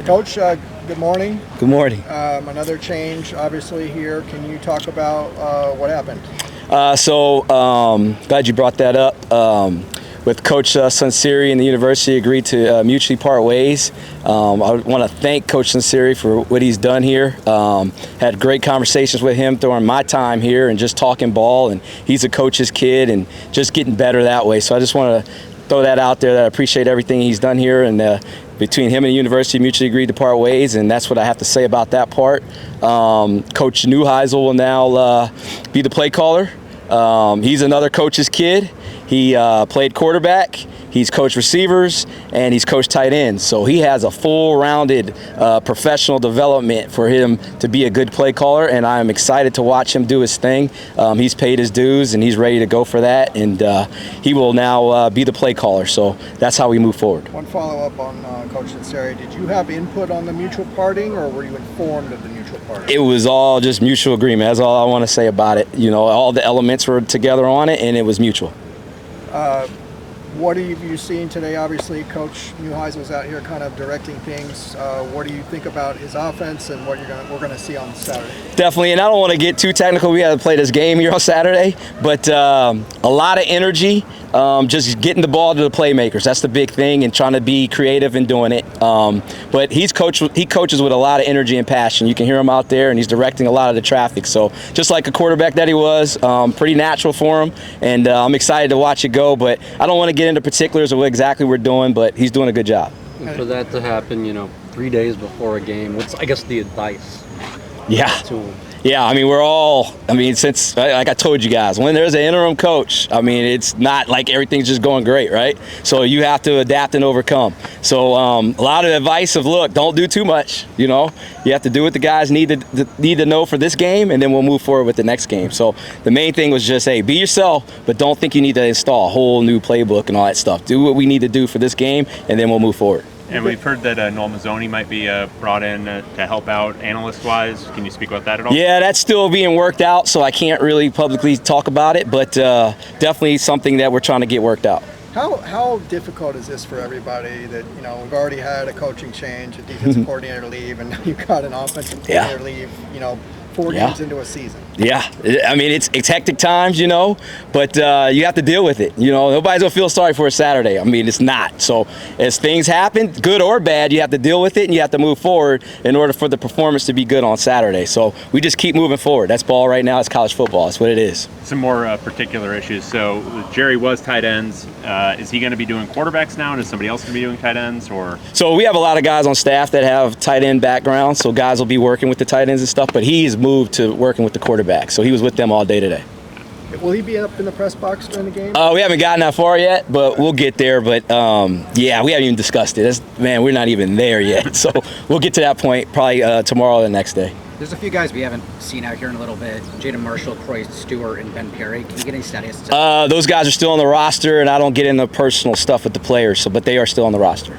Coach, good morning. Good morning. Another change, obviously, here. Can you talk about what happened? Glad you brought that up. With Coach Sunseri and the university agreed to mutually part ways. I want to thank Coach Sunseri for what he's done here. Had great conversations with him during my time here and just talking ball, and he's a coach's kid and just getting better that way. So I just want to throw that out there, that I appreciate everything he's done here, and between him and the university mutually agreed to part ways, and that's what I have to say about that part. Coach Neuheisel will now be the play caller. He's another coach's kid. He played quarterback, he's coached receivers, and he's coached tight ends. So he has a full-rounded professional development for him to be a good play caller, and I'm excited to watch him do his thing. He's paid his dues, and he's ready to go for that, and he will now be the play caller. So that's how we move forward. One follow-up on Coach Sunseri. Did you have input on the mutual parting, or were you informed of the mutual parting? It was all just mutual agreement. That's all I want to say about it. You know, all the elements were together on it, and it was mutual. What have you seen today? Obviously, Coach Neuheisel's out here kind of directing things. What do you think about his offense and what we're going to see on Saturday? Definitely, and I don't want to get too technical. We got to play this game here on Saturday, but a lot of energy, just getting the ball to the playmakers. That's the big thing, and trying to be creative in doing it. But he coaches with a lot of energy and passion. You can hear him out there, and he's directing a lot of the traffic. So just like a quarterback that he was, pretty natural for him, and I'm excited to watch it go. But I don't want to get into particulars of what exactly we're doing, but he's doing a good job. And for that to happen, 3 days before a game, what's, I guess, the advice? Yeah, I mean, since, like I told you guys, when there's an interim coach, I mean, it's not like everything's just going great, right? So you have to adapt and overcome. So a lot of advice of, look, don't do too much, You have to do what the guys need to know for this game, and then we'll move forward with the next game. So the main thing was just, hey, be yourself, but don't think you need to install a whole new playbook and all that stuff. Do what we need to do for this game, and then we'll move forward. And we've heard that Noel Mazzoni might be brought in to help out analyst-wise. Can you speak about that at all? Yeah, that's still being worked out, so I can't really publicly talk about it, but definitely something that we're trying to get worked out. How difficult is this for everybody that, we've already had a coaching change, a defensive coordinator leave, and now you've got an offensive coordinator leave, 4 games into a season? Yeah, I mean, it's hectic times, but you have to deal with it. Nobody's going to feel sorry for a Saturday. I mean, it's not. So as things happen, good or bad, you have to deal with it, and you have to move forward in order for the performance to be good on Saturday. So we just keep moving forward. That's ball right now. It's college football. That's what it is. Some more particular issues. So Jerry was tight ends. Is he going to be doing quarterbacks now? Is somebody else going to be doing tight ends? So we have a lot of guys on staff that have tight end backgrounds, so guys will be working with the tight ends and stuff, but he's moved to working with the quarterback. So he was with them all day today. Will he be up in the press box during the game? We haven't gotten that far yet, but we'll get there. But yeah, we haven't even discussed it. We're not even there yet. So we'll get to that point probably tomorrow or the next day. There's a few guys we haven't seen out here in a little bit. Jaden Marshall, Croy Stewart, and Ben Perry. Can you get any status? Those guys are still on the roster, and I don't get into personal stuff with the players, but they are still on the roster.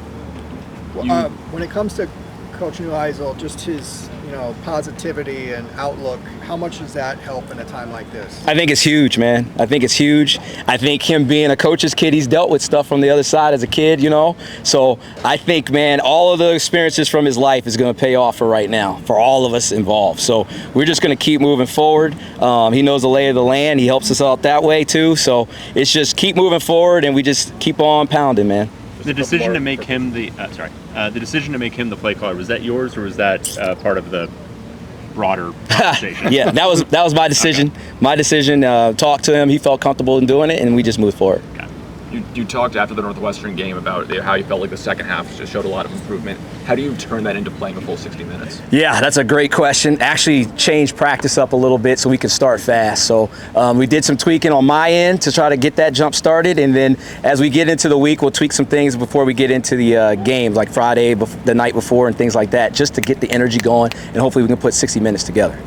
When it comes to Coach Neuheisel, just his positivity and outlook, how much does that help in a time like this? I think it's huge, man. I think it's huge. I think him being a coach's kid, he's dealt with stuff from the other side as a kid, So I think, man, all of the experiences from his life is going to pay off for right now, for all of us involved. So we're just going to keep moving forward. He knows the lay of the land. He helps us out that way, too. So it's just keep moving forward, and we just keep on pounding, man. The decision to make him the play caller, was that yours, or was that part of the broader conversation? Yeah, that was my decision. Okay. My decision. Talked to him. He felt comfortable in doing it, and we just moved forward. Okay. You talked after the Northwestern game about how you felt like the second half just showed a lot of improvement. How do you turn that into playing a full 60 minutes? Yeah, that's a great question. Actually changed practice up a little bit so we could start fast. So we did some tweaking on my end to try to get that jump started, and then as we get into the week, we'll tweak some things before we get into the games, like Friday, the night before, and things like that, just to get the energy going, and hopefully we can put 60 minutes together.